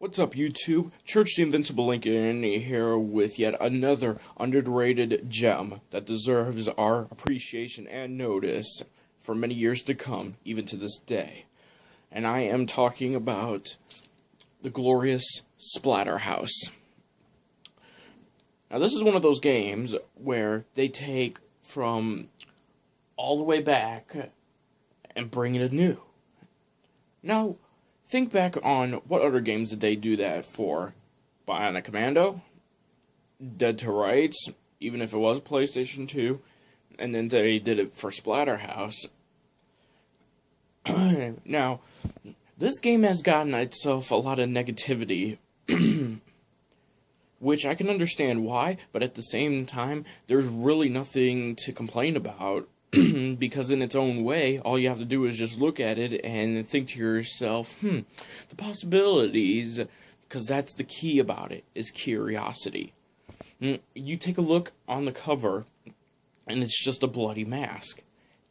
What's up, YouTube? Church the Invincible Lincoln here with yet another underrated gem that deserves our appreciation and notice for many years to come, even to this day. And I am talking about the glorious Splatterhouse. Now, this is one of those games where they take from all the way back and bring it anew. Now, think back on what other games did they do that for? Bionic Commando, Dead to Rights, even if it was PlayStation 2, and then they did it for Splatterhouse. Now, this game has gotten itself a lot of negativity, which I can understand why, but at the same time, there's really nothing to complain about. Because in its own way, all you have to do is just look at it and think to yourself, the possibilities, because that's the key about it, is curiosity. You take a look on the cover, and it's just a bloody mask.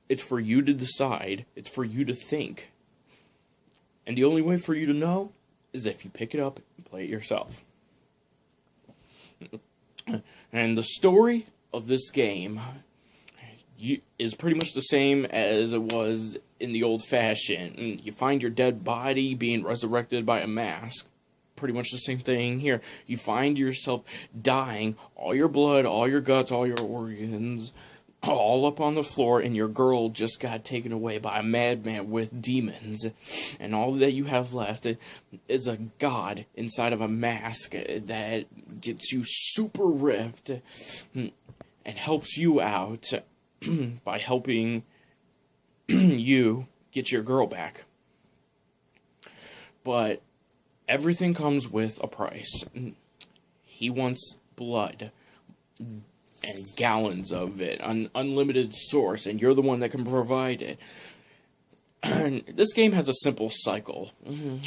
It's for you to decide, it's for you to think. And the only way for you to know is if you pick it up and play it yourself. And the story of this game is pretty much the same as it was in the old-fashioned. You find your dead body being resurrected by a mask. Pretty much the same thing here. You find yourself dying, all your blood, all your guts, all your organs, all up on the floor, and your girl just got taken away by a madman with demons. And all that you have left is a god inside of a mask that gets you super ripped and helps you out by helping you get your girl back. But everything comes with a price. He wants blood and gallons of it, an unlimited source, and you're the one that can provide it. This game has a simple cycle. You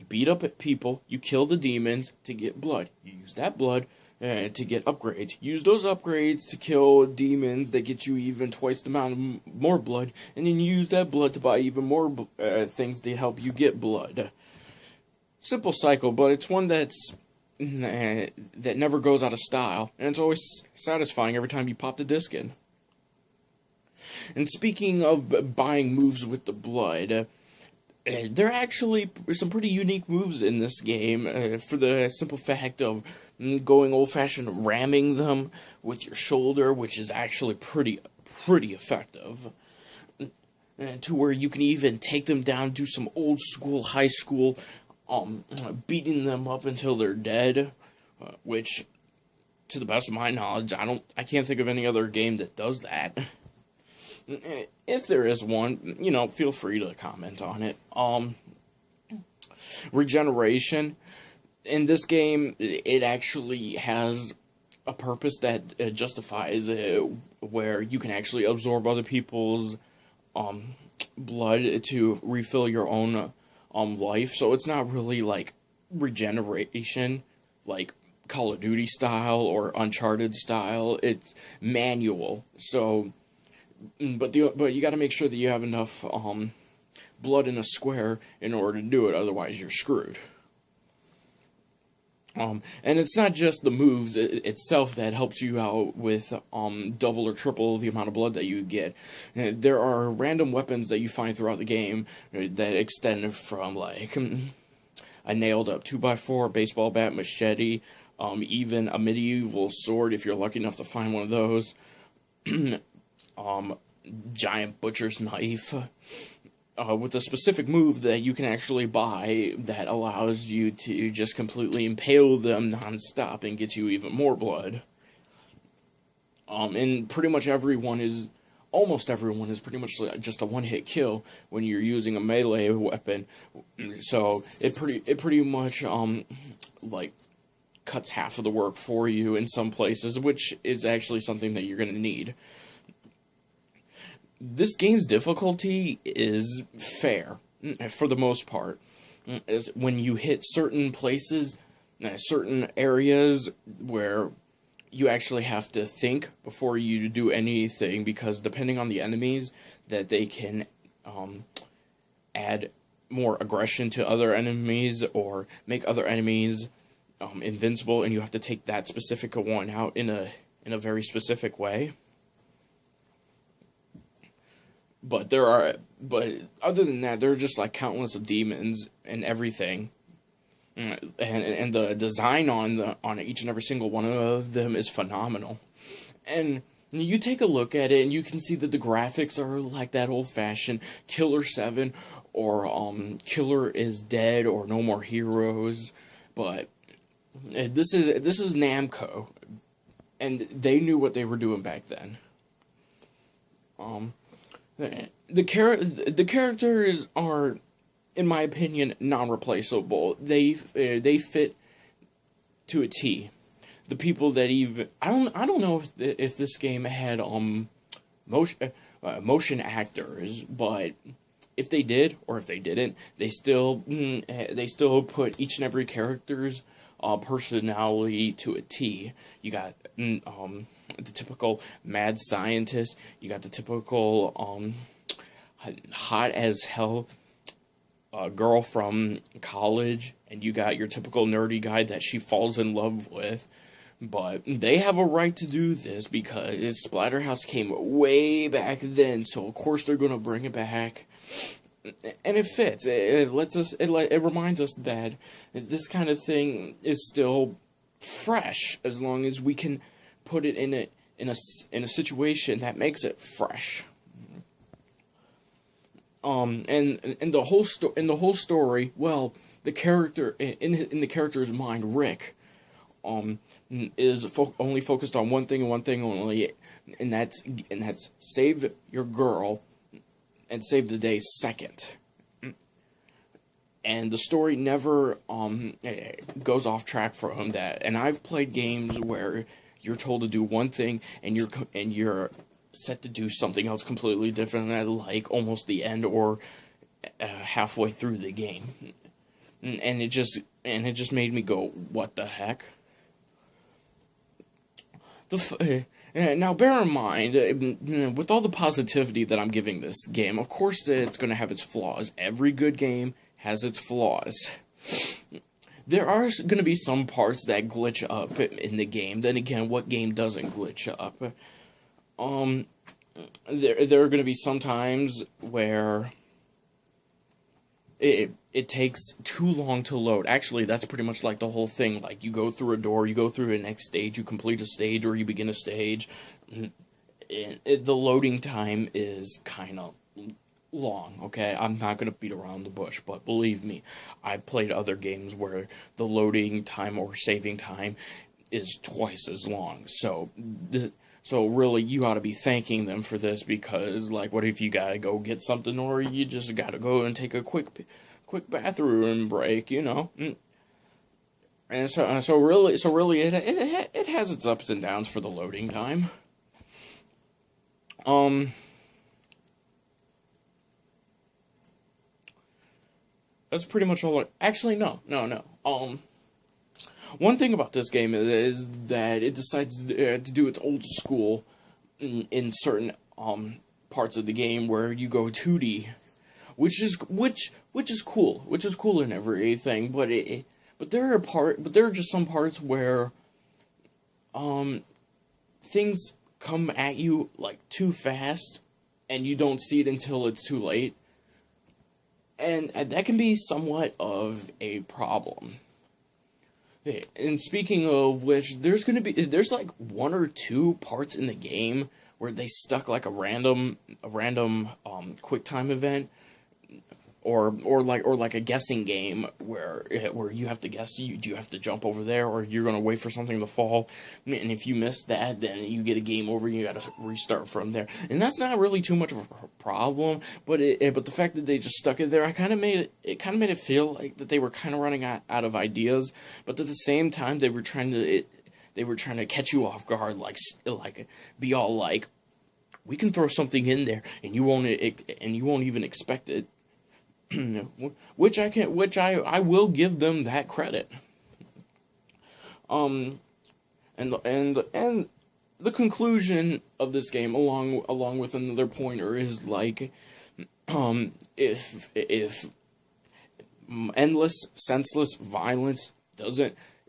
beat up at people, you kill the demons to get blood. You use that blood to get upgrades. Use those upgrades to kill demons that get you even twice the amount of more blood, and then use that blood to buy even more things to help you get blood. Simple cycle, but it's one that never goes out of style, and it's always satisfying every time you pop the disc in. And speaking of buying moves with the blood, there are actually some pretty unique moves in this game, for the simple fact of going old-fashioned ramming them with your shoulder, which is actually pretty effective. To where you can even take them down, do some old-school, high-school, beating them up until they're dead, which, to the best of my knowledge, I can't think of any other game that does that. If there is one, feel free to comment on it. Regeneration. In this game, it actually has a purpose that justifies it, where you can actually absorb other people's blood to refill your own life. So it's not really like regeneration, like Call of Duty style or Uncharted style. It's manual. So, but you got to make sure that you have enough blood in a square in order to do it. Otherwise, you're screwed. And it's not just the moves itself that helps you out with double or triple the amount of blood that you get. There are random weapons that you find throughout the game that extend from, like, a nailed-up 2x4, baseball bat, machete, even a medieval sword if you're lucky enough to find one of those, giant butcher's knife, with a specific move that you can actually buy that allows you to just completely impale them non-stop and get you even more blood. And pretty much almost everyone is pretty much just a one-hit kill when you're using a melee weapon. So it pretty much like cuts half of the work for you in some places, which is actually something that you're going to need. This game's difficulty is fair, for the most part. When you hit certain places, certain areas where you actually have to think before you do anything, because depending on the enemies, that they can add more aggression to other enemies, or make other enemies invincible, and you have to take that specific one out in a very specific way. But other than that, there are just like countless of demons and everything, and the design on each and every single one of them is phenomenal. And you take a look at it, and you can see that the graphics are like that old-fashioned Killer 7, or Killer is Dead, or No More Heroes. But this is Namco, and they knew what they were doing back then. The characters are, in my opinion, non-replaceable. They fit to a T. The people that even I don't know if this game had motion actors, but if they did or if they didn't, they still put each and every character's personality to a T. You got the typical mad scientist. You got the typical hot as hell girl from college, and you got your typical nerdy guy that she falls in love with. But they have a right to do this because Splatterhouse came way back then, so of course they're gonna bring it back, and it fits. It reminds us that this kind of thing is still fresh as long as we can put it in a situation that makes it fresh. And the whole story, well, the character in the character's mind, Rick, is only focused on one thing and one thing only, and that's save your girl and save the day second. And the story never goes off track from that. And I've played games where you're told to do one thing and you're set to do something else completely different at like almost the end or halfway through the game. And it just made me go, what the heck? Now, bear in mind, with all the positivity that I'm giving this game, of course it's going to have its flaws. Every good game has its flaws. There are going to be some parts that glitch up in the game. Then again, what game doesn't glitch up? There are going to be some times where it takes too long to load. Actually, that's pretty much like the whole thing. Like, you go through a door, you go through a next stage, you complete a stage, or you begin a stage. The loading time is kind of long, okay? I'm not going to beat around the bush, but believe me, I've played other games where the loading time or saving time is twice as long. So really, you ought to be thanking them for this, because, like, what if you gotta go get something, or you just gotta go and take a quick bathroom break, you know? And so really, it has its ups and downs for the loading time. That's pretty much all. Actually, no. One thing about this game is that it decides to do its old school in certain parts of the game where you go 2D, which is cool and everything. But there are just some parts where things come at you like too fast, and you don't see it until it's too late, and that can be somewhat of a problem. And speaking of which, there's like one or two parts in the game where they stuck like a random quick time event, or like a guessing game where you have to guess, do you have to jump over there, or you're gonna wait for something to fall, and if you miss that, then you get a game over and you gotta restart from there. And that's not really too much of a problem, but the fact that they just stuck it there, it kind of made it feel like that they were kind of running out of ideas, but at the same time they were trying to catch you off guard, like be all like, we can throw something in there and you won't even expect it. which I will give them that credit. And the conclusion of this game, along with another pointer, is like, if endless, senseless violence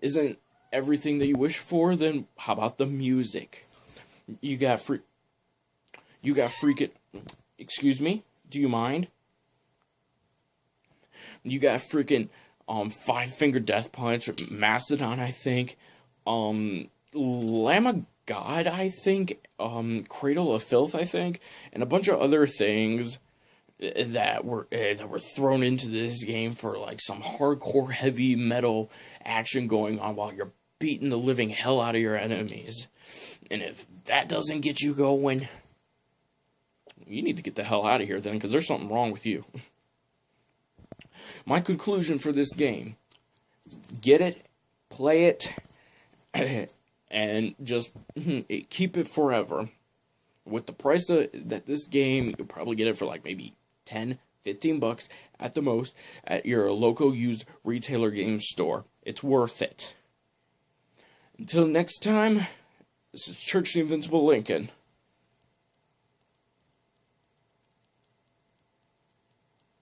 isn't everything that you wish for, then how about the music? You got freaking, excuse me, do you mind? You got freaking, Five Finger Death Punch, Mastodon, I think, Lamb of God, I think, Cradle of Filth, I think, and a bunch of other things that were thrown into this game for like some hardcore heavy metal action going on while you're beating the living hell out of your enemies. And if that doesn't get you going, you need to get the hell out of here then, because there's something wrong with you. My conclusion for this game: get it, play it, and just keep it forever. With the price that this game, you'll probably get it for like maybe 10, 15 bucks at the most at your local used retailer game store. It's worth it. Until next time, this is Church the Invincible Lincoln.